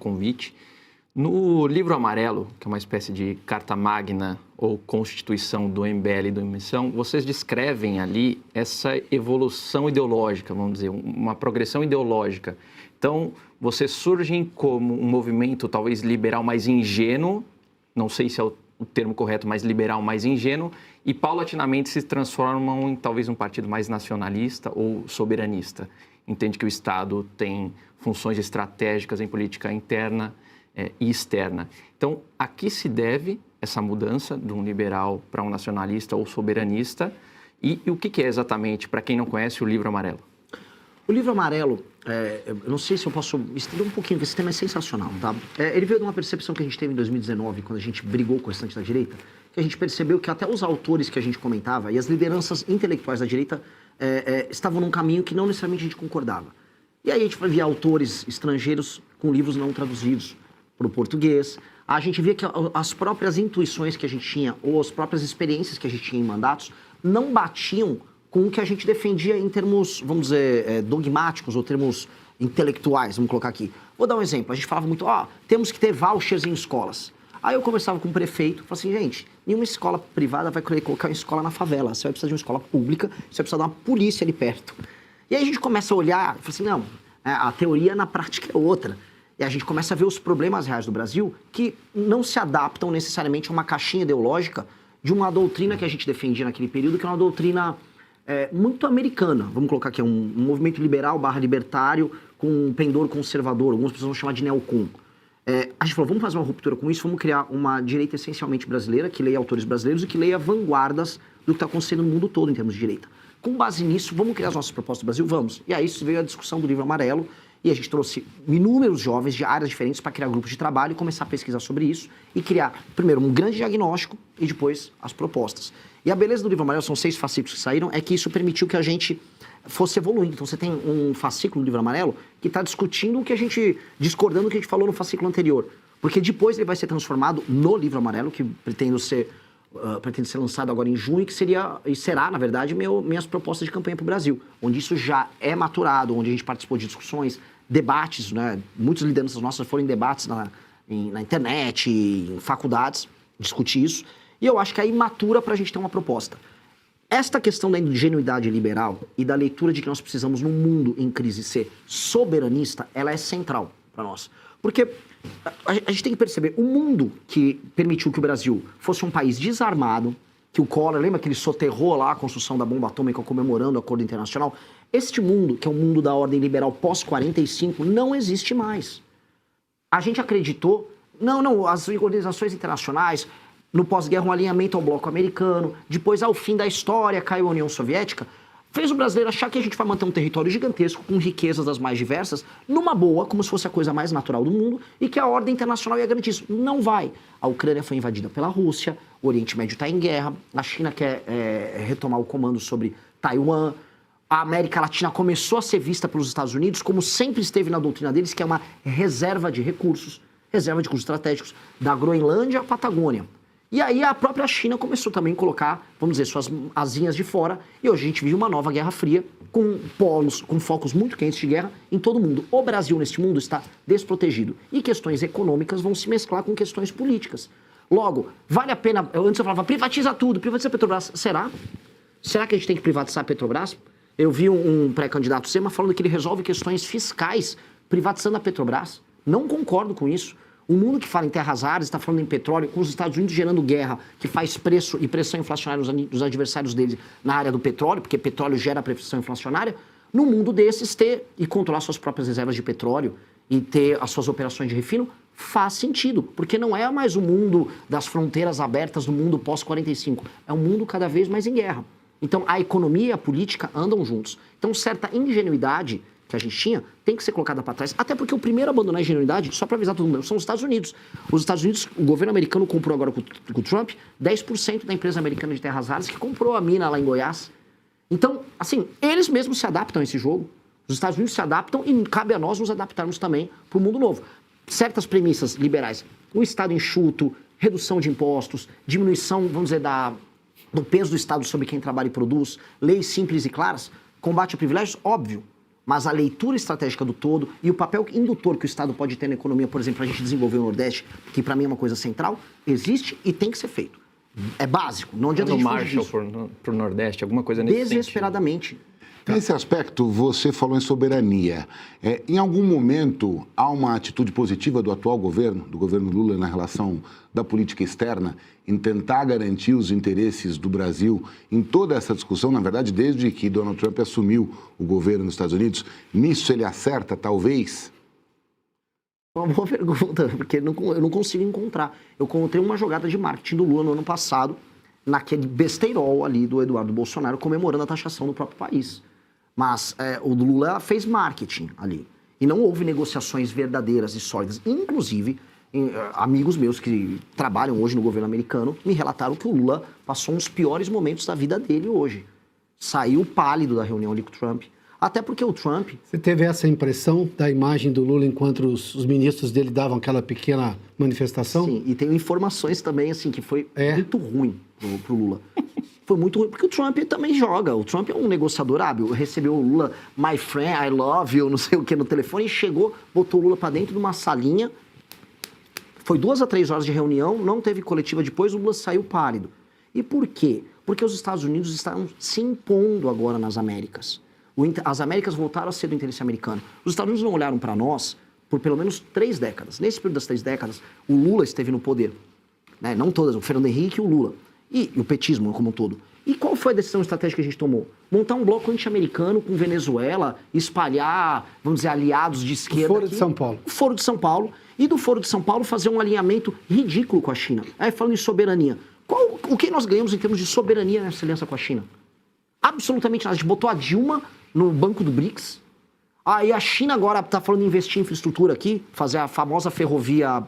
convite. No livro amarelo, que é uma espécie de carta magna ou constituição do MBL e do Missão, vocês descrevem ali essa evolução ideológica, vamos dizer, uma progressão ideológica. Então, vocês surgem como um movimento talvez liberal mais ingênuo, não sei se é o termo correto, mas liberal mais ingênuo, e paulatinamente se transformam em talvez um partido mais nacionalista ou soberanista. Entende que o Estado tem funções estratégicas em política interna e externa. Então, a que se deve essa mudança de um liberal para um nacionalista ou soberanista? E o que é exatamente, para quem não conhece, o livro amarelo? O livro amarelo, eu não sei se eu posso estender um pouquinho, porque esse tema é sensacional, tá? Ele veio de uma percepção que a gente teve em 2019, quando a gente brigou com o restante da direita, que a gente percebeu que até os autores que a gente comentava e as lideranças intelectuais da direita estavam num caminho que não necessariamente a gente concordava. E aí a gente via autores estrangeiros com livros não traduzidos para o português. A gente via que as próprias intuições que a gente tinha, ou as próprias experiências que a gente tinha em mandatos, não batiam com o que a gente defendia em termos, vamos dizer, dogmáticos ou termos intelectuais, vamos colocar aqui. Vou dar um exemplo. A gente falava muito, temos que ter vouchers em escolas. Aí eu conversava com o prefeito, falava assim, gente, nenhuma escola privada vai querer colocar uma escola na favela. Você vai precisar de uma escola pública, você vai precisar de uma polícia ali perto. E aí a gente começa a olhar, fala assim, não, a teoria na prática é outra. E a gente começa a ver os problemas reais do Brasil que não se adaptam necessariamente a uma caixinha ideológica de uma doutrina que a gente defendia naquele período, que é uma doutrina muito americana. Vamos colocar aqui, um movimento liberal / libertário com um pendor conservador, algumas pessoas vão chamar de neocon. A gente falou, vamos fazer uma ruptura com isso, vamos criar uma direita essencialmente brasileira, que leia autores brasileiros e que leia vanguardas do que está acontecendo no mundo todo em termos de direita. Com base nisso, vamos criar as nossas propostas do Brasil? Vamos. E aí veio a discussão do livro amarelo, e a gente trouxe inúmeros jovens de áreas diferentes para criar grupos de trabalho e começar a pesquisar sobre isso e criar, primeiro, um grande diagnóstico e depois as propostas. E a beleza do livro amarelo, são 6 fascículos que saíram, é que isso permitiu que a gente fosse evoluindo. Então você tem um fascículo do livro amarelo que está discutindo o que a gente, discordando do que a gente falou no fascículo anterior. Porque depois ele vai ser transformado no livro amarelo, que pretende ser lançado agora em junho, que será, na verdade, minhas propostas de campanha para o Brasil, onde isso já é maturado, onde a gente participou de discussões, debates, né? Muitas lideranças nossas foram em debates na internet, em faculdades, discutir isso, e eu acho que aí matura para a gente ter uma proposta. Esta questão da ingenuidade liberal e da leitura de que nós precisamos, num mundo em crise, ser soberanista, ela é central para nós. Porque a gente tem que perceber, o mundo que permitiu que o Brasil fosse um país desarmado, que o Collor, lembra que ele soterrou lá a construção da bomba atômica comemorando o acordo internacional? Este mundo, que é o mundo da ordem liberal pós-45, não existe mais. A gente acreditou, as organizações internacionais, no pós-guerra um alinhamento ao bloco americano, depois ao fim da história caiu a União Soviética, fez o brasileiro achar que a gente vai manter um território gigantesco, com riquezas das mais diversas, numa boa, como se fosse a coisa mais natural do mundo, e que a ordem internacional ia garantir isso. Não vai. A Ucrânia foi invadida pela Rússia, o Oriente Médio está em guerra, a China quer retomar o comando sobre Taiwan, a América Latina começou a ser vista pelos Estados Unidos, como sempre esteve na doutrina deles, que é uma reserva de recursos estratégicos, da Groenlândia à Patagônia. E aí a própria China começou também a colocar, vamos dizer, suas asinhas de fora, e hoje a gente vive uma nova Guerra Fria, com polos, com focos muito quentes de guerra em todo o mundo. O Brasil, neste mundo, está desprotegido. E questões econômicas vão se mesclar com questões políticas. Logo, vale a pena... Antes eu falava, privatiza tudo, privatiza a Petrobras. Será? Será que a gente tem que privatizar a Petrobras? Eu vi um pré-candidato Zema falando que ele resolve questões fiscais privatizando a Petrobras. Não concordo com isso. O mundo que fala em terras raras, está falando em petróleo, com os Estados Unidos gerando guerra, que faz preço e pressão inflacionária dos adversários deles na área do petróleo, porque petróleo gera pressão inflacionária, no mundo desses ter e controlar suas próprias reservas de petróleo e ter as suas operações de refino, faz sentido, porque não é mais o mundo das fronteiras abertas do mundo pós-45, é um mundo cada vez mais em guerra. Então a economia e a política andam juntos. Então certa ingenuidade que a gente tinha, tem que ser colocada para trás. Até porque o primeiro a abandonar a ingenuidade, só para avisar todo mundo, são os Estados Unidos. Os Estados Unidos, o governo americano comprou agora com o Trump 10% da empresa americana de terras raras que comprou a mina lá em Goiás. Então, assim, eles mesmos se adaptam a esse jogo. Os Estados Unidos se adaptam e cabe a nós nos adaptarmos também para o mundo novo. Certas premissas liberais, o Estado enxuto, redução de impostos, diminuição, vamos dizer, do peso do Estado sobre quem trabalha e produz, leis simples e claras, combate a privilégios, óbvio. mas a leitura estratégica do todo e o papel indutor que o Estado pode ter na economia, por exemplo, a gente desenvolver o Nordeste, que para mim é uma coisa central, existe e tem que ser feito. É básico, não adianta a gente fugir disso. Marshall para o Nordeste, alguma coisa nesse Desesperadamente. Nesse aspecto, você falou em soberania. Em algum momento, há uma atitude positiva do atual governo, do governo Lula, na relação da política externa, em tentar garantir os interesses do Brasil em toda essa discussão? Na verdade, desde que Donald Trump assumiu o governo nos Estados Unidos, nisso ele acerta, talvez? Uma boa pergunta, porque eu não consigo encontrar. Eu encontrei uma jogada de marketing do Lula no ano passado, naquele besteirol ali do Eduardo Bolsonaro, comemorando a taxação do próprio país. Mas o Lula fez marketing ali. E não houve negociações verdadeiras e sólidas. Inclusive, amigos meus que trabalham hoje no governo americano me relataram que o Lula passou um dos piores momentos da vida dele hoje. Saiu pálido da reunião ali com o Trump. Até porque o Trump... Você teve essa impressão da imagem do Lula enquanto os ministros dele davam aquela pequena manifestação? Sim, e tenho informações também, assim, que foi muito ruim pro Lula. Foi muito ruim, porque o Trump também joga. O Trump é um negociador hábil. Recebeu o Lula, my friend, I love you, não sei o que, no telefone, e chegou, botou o Lula pra dentro de uma salinha. Foi 2 a 3 horas de reunião, não teve coletiva depois, o Lula saiu pálido. E por quê? Porque os Estados Unidos estão se impondo agora nas Américas. As Américas voltaram a ser do interesse americano. Os Estados Unidos não olharam para nós por pelo menos 3 décadas. Nesse período das 3 décadas, o Lula esteve no poder. Né? Não todas, o Fernando Henrique e o Lula. E o petismo como um todo. E qual foi a decisão estratégica que a gente tomou? Montar um bloco anti-americano com Venezuela, espalhar, vamos dizer, aliados de esquerda. O Foro de São Paulo. O Foro de São Paulo. E do Foro de São Paulo fazer um alinhamento ridículo com a China. Aí falando em soberania. O que nós ganhamos em termos de soberania nessa aliança com a China? Absolutamente nada. A gente botou a Dilma no banco do BRICS. Aí a China agora está falando em investir em infraestrutura aqui, fazer a famosa ferrovia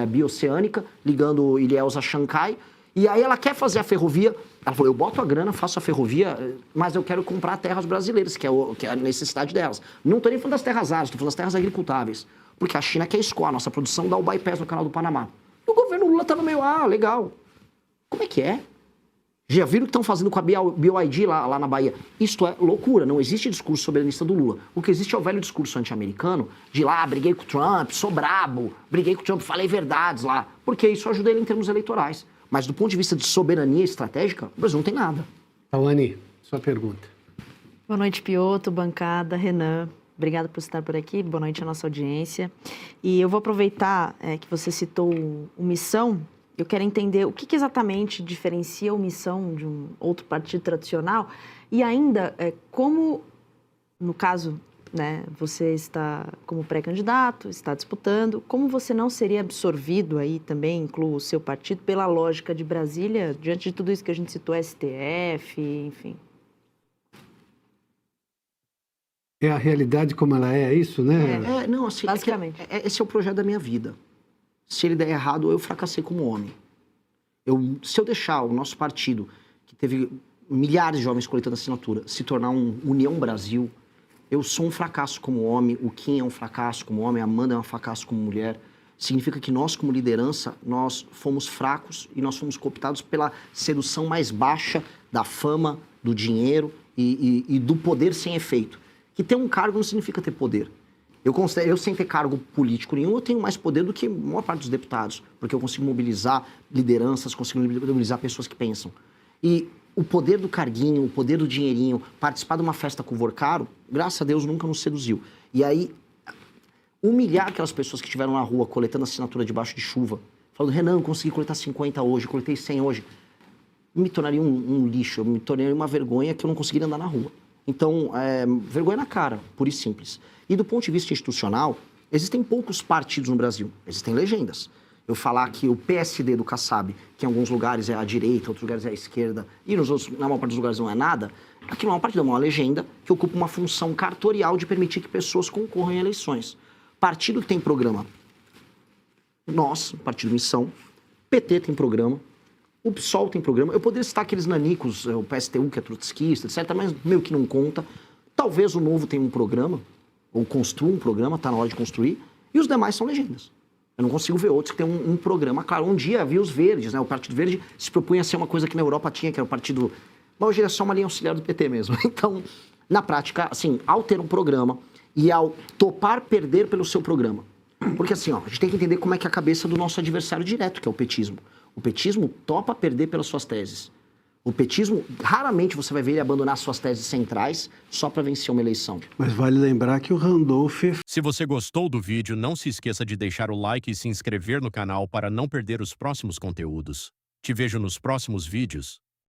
bioceânica, ligando Ilhéus a Xangai. E aí ela quer fazer a ferrovia, ela falou, eu boto a grana, faço a ferrovia, mas eu quero comprar terras brasileiras, que é a necessidade delas. Não estou nem falando das terras áridas, estou falando das terras agricultáveis. Porque a China quer escoar a nossa produção, dá o bypass no canal do Panamá. E o governo Lula estava meio, legal. Como é que é? Já viram o que estão fazendo com a BioID lá na Bahia? Isto é loucura, não existe discurso soberanista do Lula. O que existe é o velho discurso anti-americano de lá, briguei com o Trump, sou brabo, briguei com o Trump, falei verdades lá. Porque isso ajuda ele em termos eleitorais. Mas do ponto de vista de soberania estratégica, o Brasil não tem nada. Tawane, sua pergunta. Boa noite, Piotr, bancada, Renan. Obrigada por estar por aqui. Boa noite à nossa audiência. E eu vou aproveitar que você citou o Missão. Eu quero entender o que exatamente diferencia o Missão de um outro partido tradicional e ainda como, no caso, né, você está como pré-candidato, está disputando, como você não seria absorvido aí também, incluo o seu partido, pela lógica de Brasília, diante de tudo isso que a gente citou, STF, enfim. É a realidade como ela é isso, né? Não, assim, basicamente. Esse é o projeto da minha vida. Se ele der errado, eu fracassei como homem. Se eu deixar o nosso partido, que teve milhares de jovens coletando assinatura, se tornar um União Brasil, eu sou um fracasso como homem, o Kim é um fracasso como homem, a Amanda é um fracasso como mulher. Significa que nós, como liderança, nós fomos fracos e nós fomos cooptados pela sedução mais baixa da fama, do dinheiro e do poder sem efeito. Que ter um cargo não significa ter poder. Eu sem ter cargo político nenhum, eu tenho mais poder do que a maior parte dos deputados, porque eu consigo mobilizar lideranças, consigo mobilizar pessoas que pensam. E o poder do carguinho, o poder do dinheirinho, participar de uma festa com o Vorcaro, graças a Deus nunca nos seduziu. E aí, humilhar aquelas pessoas que estiveram na rua coletando assinatura debaixo de chuva, falando, Renan, eu consegui coletar 50 hoje, coletei 100 hoje, me tornaria um lixo, eu me tornaria uma vergonha que eu não conseguiria andar na rua. Então, vergonha na cara, pura e simples. E do ponto de vista institucional, existem poucos partidos no Brasil, existem legendas. Eu falar que o PSD do Kassab, que em alguns lugares é a direita, em outros lugares é a esquerda, e nos outros, na maior parte dos lugares não é nada, aqui não é um partido, é uma legenda que ocupa uma função cartorial de permitir que pessoas concorram em eleições. Partido que tem programa, nós, Partido Missão, PT tem programa, o PSOL tem programa, eu poderia citar aqueles nanicos, o PSTU que é trotskista, etc., mas meio que não conta. Talvez o Novo tenha um programa, ou construa um programa, está na hora de construir, e os demais são legendas. Eu não consigo ver outros que têm um programa. Claro, um dia havia os verdes, né? O Partido Verde se propunha a ser uma coisa que na Europa tinha, que era o partido... Mas hoje ele é só uma linha auxiliar do PT mesmo. Então, na prática, assim, ao ter um programa, e ao topar perder pelo seu programa. Porque assim, ó, a gente tem que entender como é que é a cabeça do nosso adversário direto, que é o petismo. O petismo topa perder pelas suas teses. O petismo, raramente você vai ver ele abandonar suas teses centrais só para vencer uma eleição. Mas vale lembrar que o Randolph... Se você gostou do vídeo, não se esqueça de deixar o like e se inscrever no canal para não perder os próximos conteúdos. Te vejo nos próximos vídeos.